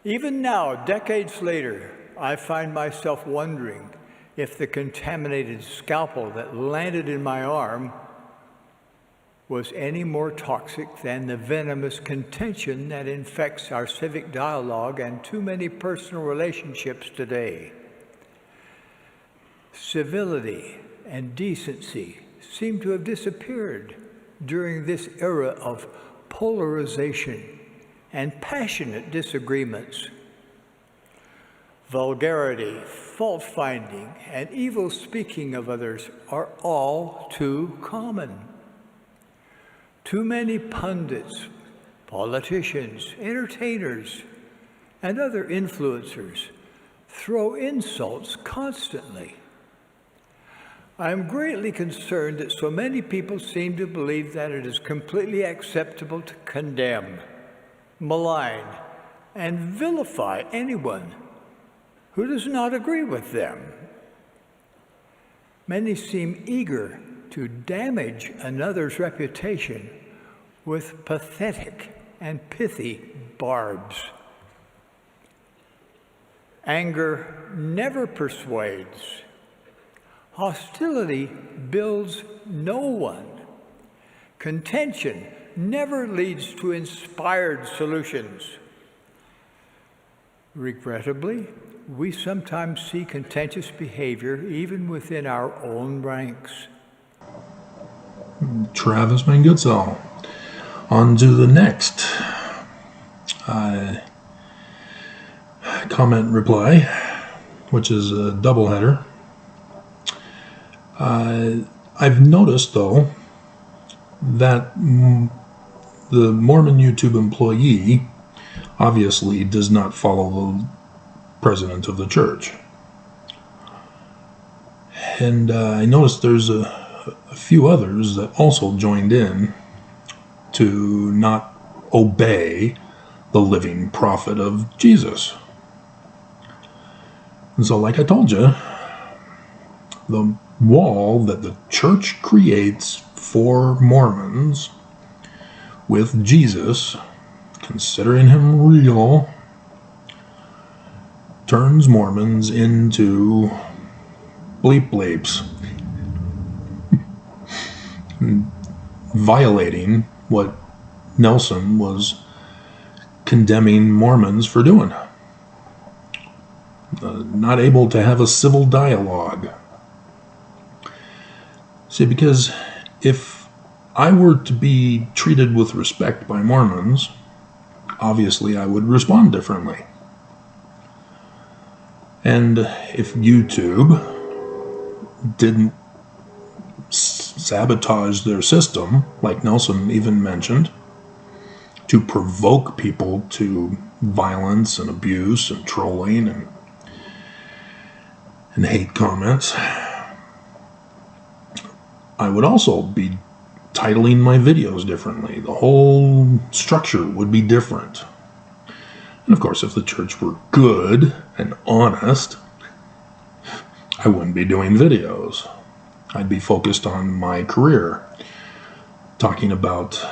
Even now, decades later, I find myself wondering if the contaminated scalpel that landed in my arm was any more toxic than the venomous contention that infects our civic dialogue and too many personal relationships today. Civility and decency seem to have disappeared during this era of polarization and passionate disagreements. Vulgarity, fault-finding, and evil speaking of others are all too common. Too many pundits, politicians, entertainers, and other influencers throw insults constantly. I am greatly concerned that so many people seem to believe that it is completely acceptable to condemn, malign, and vilify anyone who does not agree with them. Many seem eager to damage another's reputation with pathetic and pithy barbs. Anger never persuades. Hostility builds no one. Contention never leads to inspired solutions. Regrettably, we sometimes see contentious behavior even within our own ranks. Travis Mangutzel. On to the next comment reply, which is a doubleheader. I've noticed, though, that the Mormon YouTube employee obviously does not follow the president of the church. And I noticed there's a few others that also joined in to not obey the living prophet of Jesus. And so, like I told you, the wall that the church creates for Mormons with Jesus, considering him real, turns Mormons into bleep bleeps, violating what Nelson was condemning Mormons for doing. Not able to have a civil dialogue. See, because if I were to be treated with respect by Mormons, obviously I would respond differently. And if YouTube didn't sabotage their system, like Nelson even mentioned, to provoke people to violence and abuse and trolling and hate comments, I would also be titling my videos differently. The whole structure would be different. And of course, if the church were good and honest, I wouldn't be doing videos. I'd be focused on my career, talking about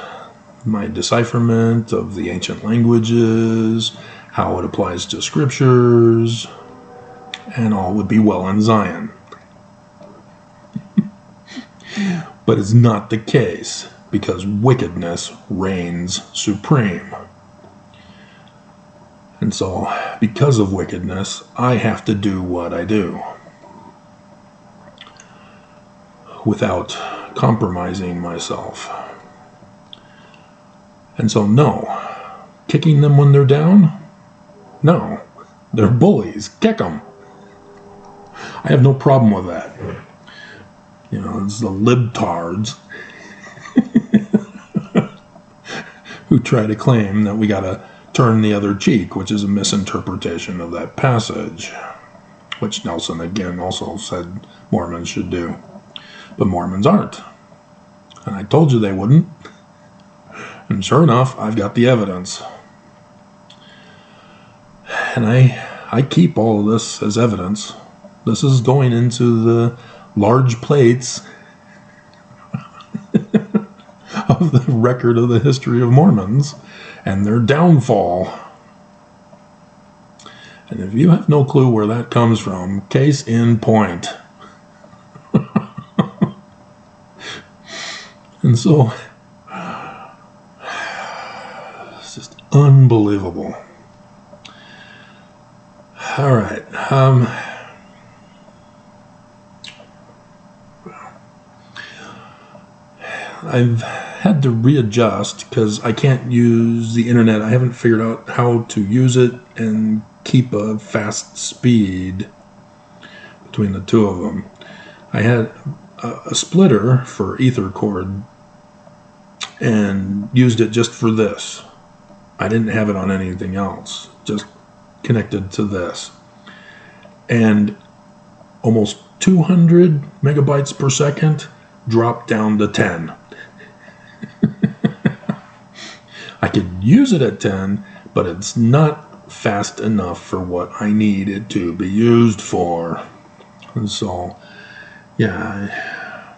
my decipherment of the ancient languages, how it applies to scriptures, and all would be well in Zion. But it's not the case, because wickedness reigns supreme. And so, because of wickedness, I have to do what I do, without compromising myself. And so, no. Kicking them when they're down? No. They're bullies. Kick them. I have no problem with that. You know, it's the libtards who try to claim that we gotta turn the other cheek, which is a misinterpretation of that passage, which Nelson again also said Mormons should do. But Mormons aren't. And I told you they wouldn't. And sure enough, I've got the evidence. And I keep all of this as evidence. This is going into the large plates of the record of the history of Mormons and their downfall. And if you have no clue where that comes from, case in point. And so, it's just unbelievable. All right. I've had to readjust because I can't use the internet. I haven't figured out how to use it and keep a fast speed between the two of them. I had a splitter for ether cord and used it just for this. I didn't have it on anything else, just connected to this. And almost 200 megabytes per second dropped down to 10. I could use it at 10, but it's not fast enough for what I need it to be used for. And so, yeah,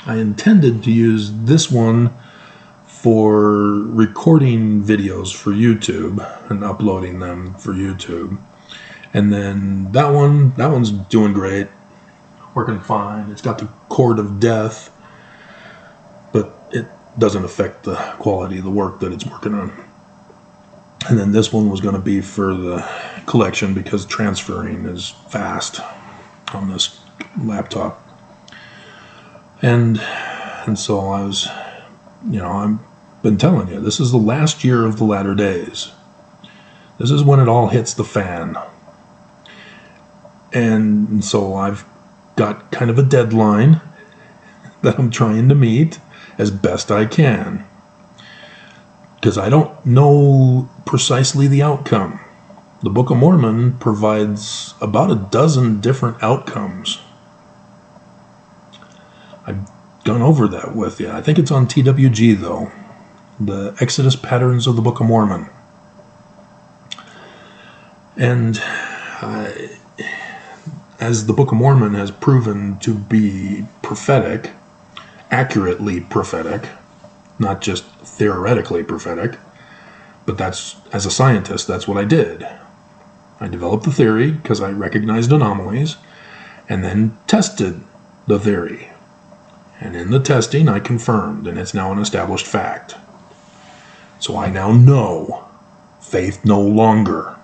I intended to use this one for recording videos for YouTube and uploading them for YouTube. And then that one's doing great, working fine. It's got the cord of death, but it doesn't affect the quality of the work that it's working on. And then this one was going to be for the collection because transferring is fast on this laptop. And so I was, I've been telling you, this is the last year of the latter days. This is when it all hits the fan. And so I've got kind of a deadline that I'm trying to meet as best I can, because I don't know precisely the outcome. The Book of Mormon provides about a dozen different outcomes. I've gone over that with you. I think it's on TWG, though. The Exodus Patterns of the Book of Mormon. And as the Book of Mormon has proven to be prophetic, accurately prophetic, not just theoretically prophetic, but that's, as a scientist, that's what I did. I developed the theory because I recognized anomalies and then tested the theory. And in the testing, I confirmed, and it's now an established fact. So I now know faith no longer,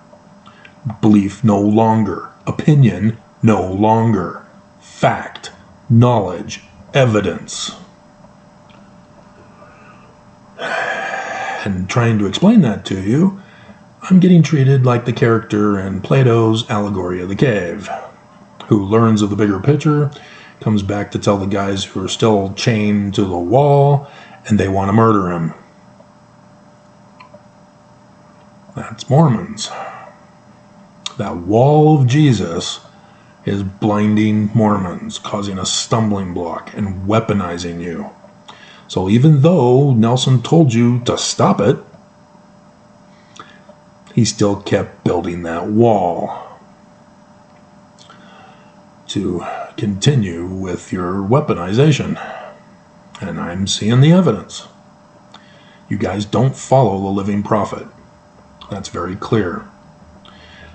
belief no longer, opinion no longer, fact, knowledge, evidence. And trying to explain that to you, I'm getting treated like the character in Plato's Allegory of the Cave, who learns of the bigger picture, comes back to tell the guys who are still chained to the wall, and they want to murder him. That's Mormons. That wall of Jesus is blinding Mormons, causing a stumbling block and weaponizing you. So even though Nelson told you to stop it, he still kept building that wall to continue with your weaponization. And I'm seeing the evidence. You guys don't follow the living prophet. That's very clear.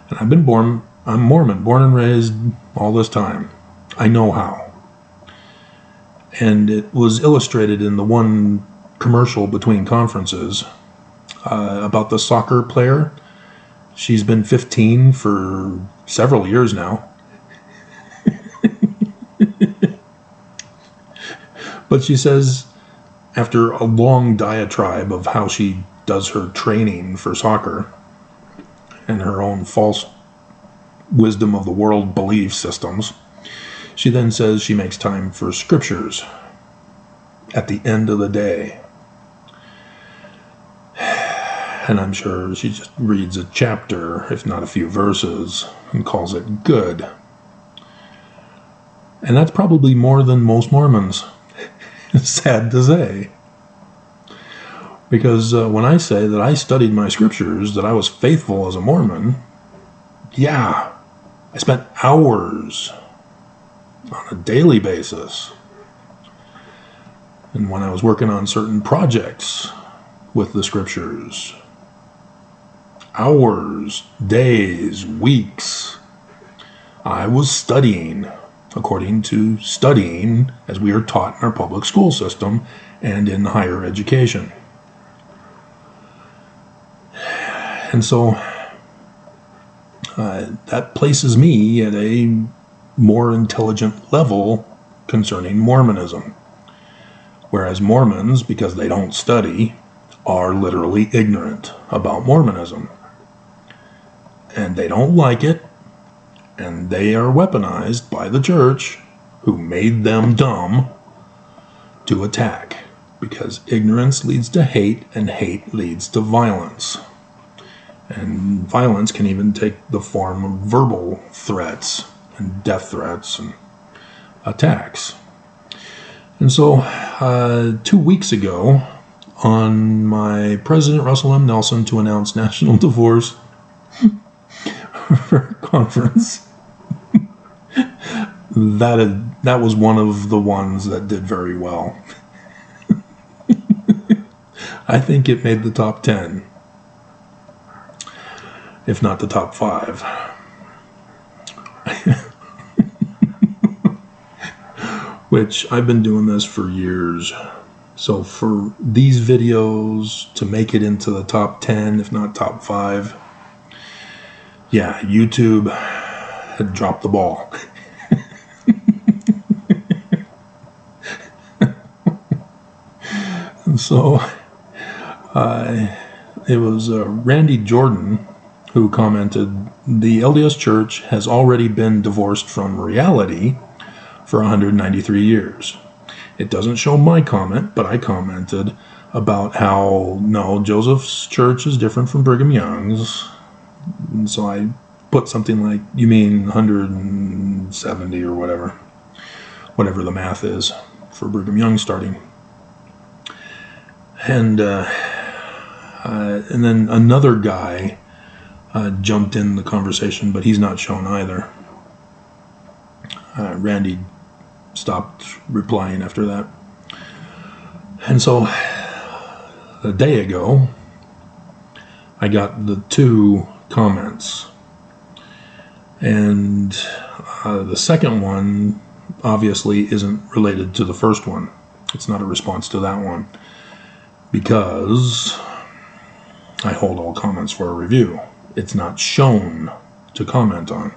And I'm Mormon, born and raised all this time. I know how. And it was illustrated in the one commercial between conferences about the soccer player. She's been 15 for several years now. But she says, after a long diatribe of how she does her training for soccer and her own false wisdom of the world belief systems, she then says she makes time for scriptures at the end of the day. And I'm sure she just reads a chapter, if not a few verses, and calls it good. And that's probably more than most Mormons. Sad to say. Because when I say that I studied my scriptures, that I was faithful as a Mormon, yeah, I spent hours on a daily basis. And when I was working on certain projects with the scriptures, hours, days, weeks. I was studying, according to studying as we are taught in our public school system and in higher education. And so that places me at a more intelligent level concerning Mormonism. Whereas Mormons, because they don't study, are literally ignorant about Mormonism. And they don't like it, and they are weaponized by the church, who made them dumb, to attack. Because ignorance leads to hate, and hate leads to violence. And violence can even take the form of verbal threats, and death threats, and attacks. And so, 2 weeks ago, on my President Russell M. Nelson to announce national divorce conference, that was one of the ones that did very well. I think it made the top 10, if not the top 5. Which I've been doing this for years. So for these videos to make it into the top 10, if not top 5, yeah, YouTube had dropped the ball. And so it was Randy Jordan who commented, "The LDS Church has already been divorced from reality for 193 years. It doesn't show my comment, but I commented about how, no, Joseph's church is different from Brigham Young's. And so I put something like, you mean 170 or whatever the math is for Brigham Young starting. And then another guy jumped in the conversation, but he's not shown either. Randy stopped replying after that. And so a day ago, I got the 2 comments. And the second one obviously isn't related to the first one. It's not a response to that one, because I hold all comments for a review. It's not shown to comment on.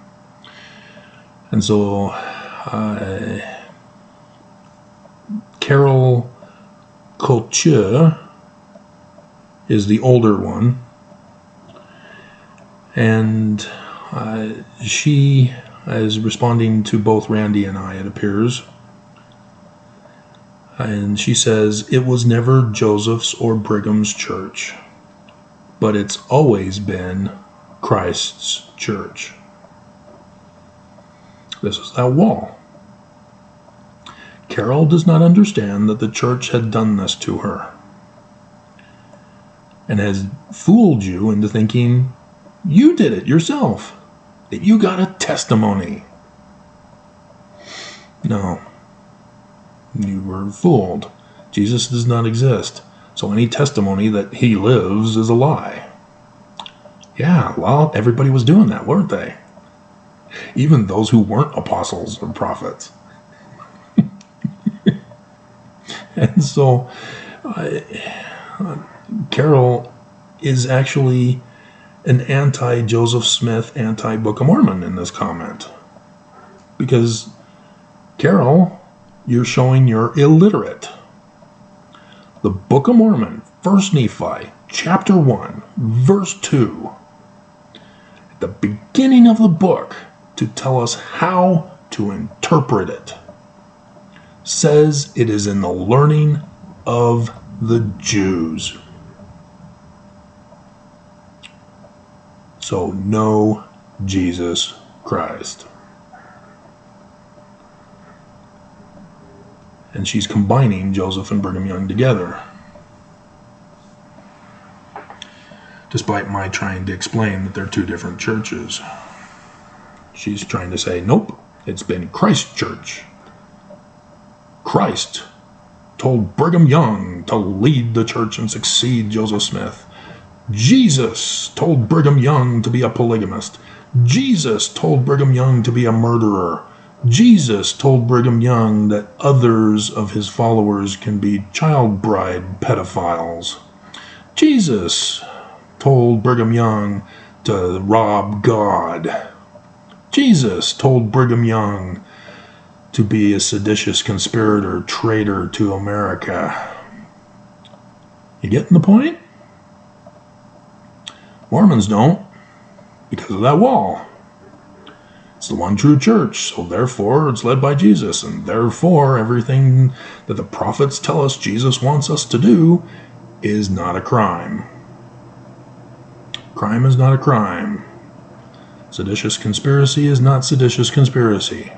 And so Carol Couture is the older one, and she is responding to both Randy and I, it appears. And she says, "It was never Joseph's or Brigham's church, but it's always been Christ's church." This is that wall. Carol does not understand that the church had done this to her and has fooled you into thinking you did it yourself, that you got a testimony. No, you were fooled. Jesus does not exist, so any testimony that he lives is a lie. Yeah, well, everybody was doing that, weren't they? Even those who weren't apostles or prophets. And so Carol is actually an anti-Joseph Smith, anti-Book of Mormon in this comment. Because, Carol, you're showing you're illiterate. The Book of Mormon, 1 Nephi, chapter 1, verse 2, at the beginning of the book, to tell us how to interpret it, says it is in the learning of the Jews. So know Jesus Christ. And she's combining Joseph and Brigham Young together, despite my trying to explain that they're 2 different churches. She's trying to say, nope, it's been Christ's church. Christ told Brigham Young to lead the church and succeed Joseph Smith. Jesus told Brigham Young to be a polygamist. Jesus told Brigham Young to be a murderer. Jesus told Brigham Young that others of his followers can be child bride pedophiles. Jesus told Brigham Young to rob God. Jesus told Brigham Young to be a seditious conspirator, traitor to America. You getting the point? Mormons don't, because of that wall. It's the one true church, so therefore it's led by Jesus, and therefore everything that the prophets tell us Jesus wants us to do is not a crime. Crime is not a crime. Seditious conspiracy is not seditious conspiracy.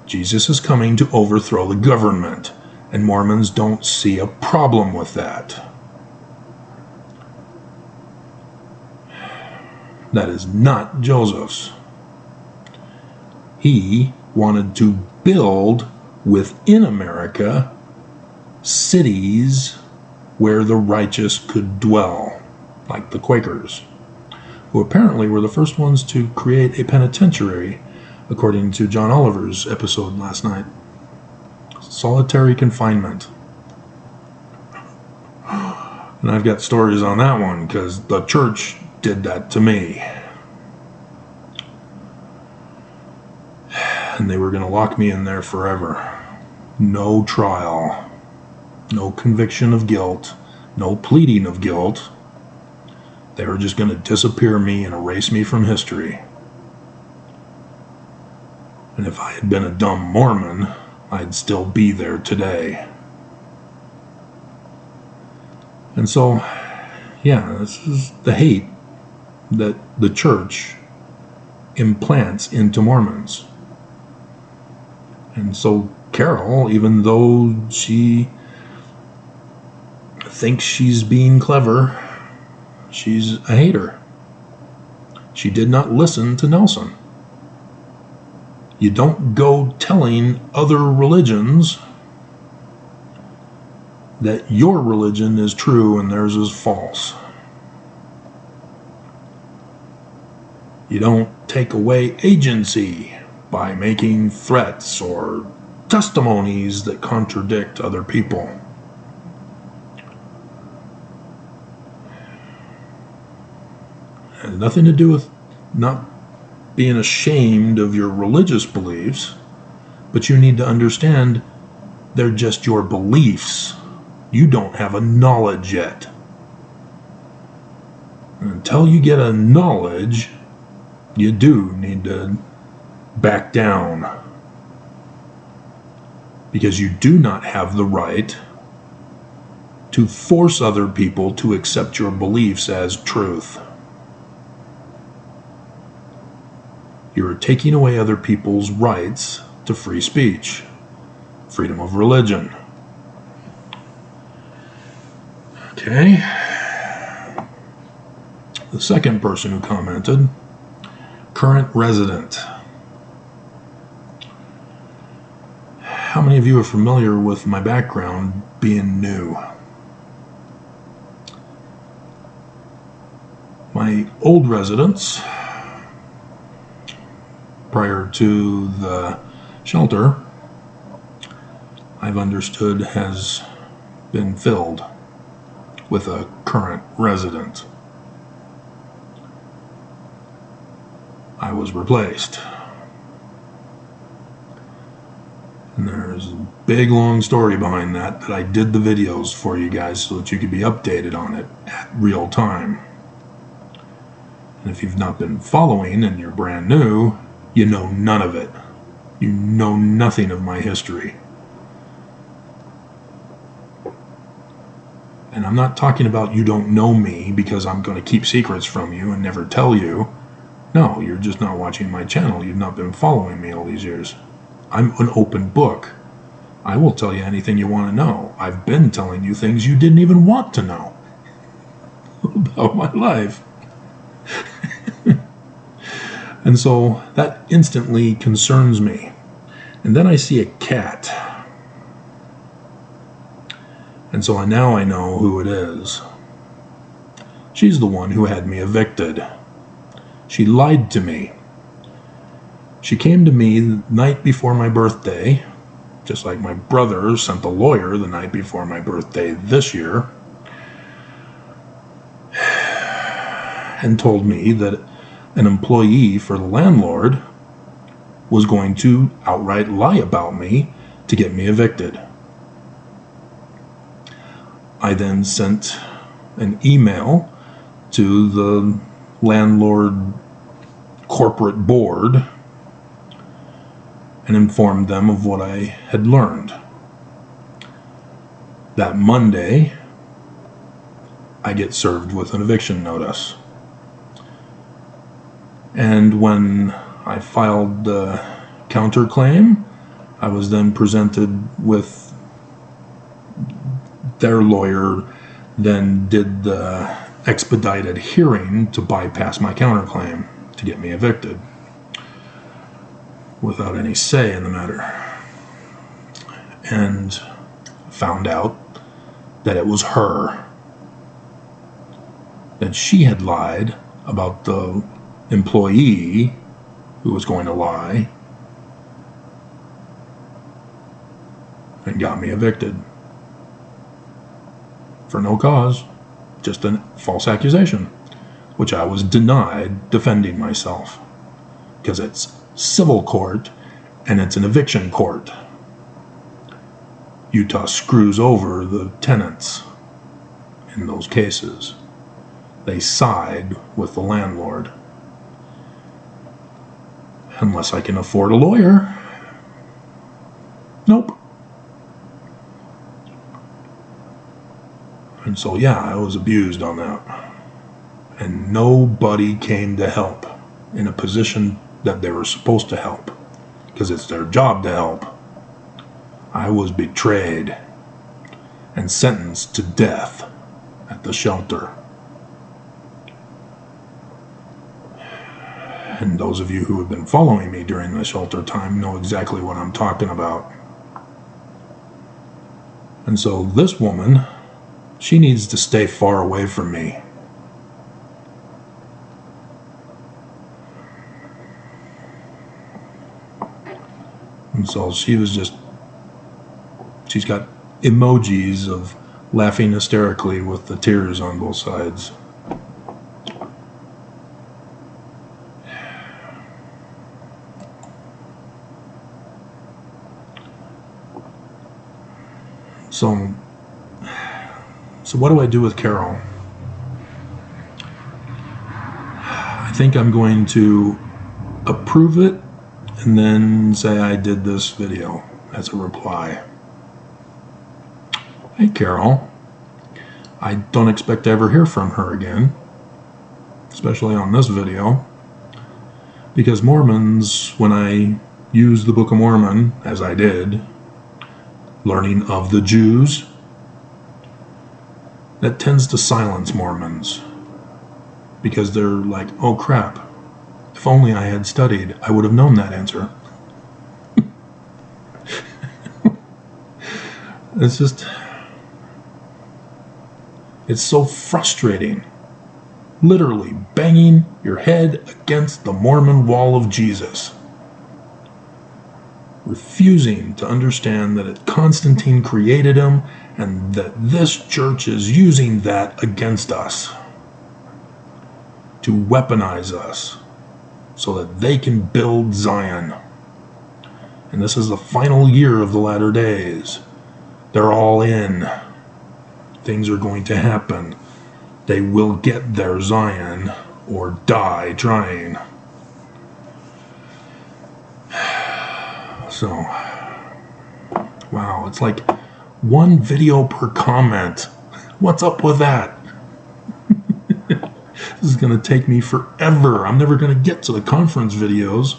Jesus is coming to overthrow the government, and Mormons don't see a problem with that. That is not Joseph's. He wanted to build within America cities where the righteous could dwell, like the Quakers, who apparently were the first ones to create a penitentiary, according to John Oliver's episode last night. Solitary confinement. And I've got stories on that one, because the church did that to me. And they were going to lock me in there forever. No trial. No conviction of guilt. No pleading of guilt. They were just going to disappear me and erase me from history. And if I had been a dumb Mormon, I'd still be there today. And so, yeah, this is the hate that the church implants into Mormons. And so Carol, even though she thinks she's being clever, she's a hater. She did not listen to Nelson. You don't go telling other religions that your religion is true and theirs is false. You don't take away agency by making threats or testimonies that contradict other people. It has nothing to do with not being ashamed of your religious beliefs, but you need to understand they're just your beliefs. You don't have a knowledge yet. And until you get a knowledge, you do need to back down, because you do not have the right to force other people to accept your beliefs as truth. You're taking away other people's rights to free speech, freedom of religion. Okay. The second person who commented, current resident. How many of you are familiar with my background being new? My old residence, prior to the shelter, I've understood has been filled with a current resident. I was replaced. And there's a big long story behind that I did the videos for you guys so that you could be updated on it at real time. And if you've not been following and you're brand new, you know none of it. You know nothing of my history. And I'm not talking about you don't know me because I'm going to keep secrets from you and never tell you. No, you're just not watching my channel. You've not been following me all these years. I'm an open book. I will tell you anything you want to know. I've been telling you things you didn't even want to know about my life. And so that instantly concerns me. And then I see a cat. And so now I know who it is. She's the one who had me evicted. She lied to me. She came to me the night before my birthday, just like my brother sent the lawyer the night before my birthday this year, and told me that an employee for the landlord was going to outright lie about me to get me evicted. I then sent an email to the landlord corporate board and informed them of what I had learned. That Monday, I get served with an eviction notice. And when I filed the counterclaim, I was then presented with their lawyer, then did the expedited hearing to bypass my counterclaim to get me evicted without any say in the matter. And found out that it was her, that she had lied about the employee who was going to lie and got me evicted for no cause, just a false accusation, which I was denied defending myself because it's civil court and it's an eviction court. Utah screws over the tenants in those cases. They side with the landlord. Unless I can afford a lawyer. Nope. And so, yeah, I was abused on that. And nobody came to help in a position that they were supposed to help, because it's their job to help. I was betrayed and sentenced to death at the shelter. And those of you who have been following me during the shelter time know exactly what I'm talking about. And so this woman, she needs to stay far away from me. And so she's got emojis of laughing hysterically with the tears on both sides. So what do I do with Carol? I think I'm going to approve it and then say I did this video as a reply. Hey Carol, I don't expect to ever hear from her again, especially on this video, because Mormons, when I use the Book of Mormon, as I did, learning of the Jews, that tends to silence Mormons, because they're like, oh crap, if only I had studied, I would have known that answer. It's so frustrating. Literally banging your head against the Mormon wall of Jesus. Refusing to understand that Constantine created him and that this church is using that against us to weaponize us so that they can build Zion. And this is the final year of the latter days. They're all in. Things are going to happen. They will get their Zion or die trying. So, wow, it's like one video per comment. What's up with that? This is going to take me forever. I'm never going to get to the conference videos.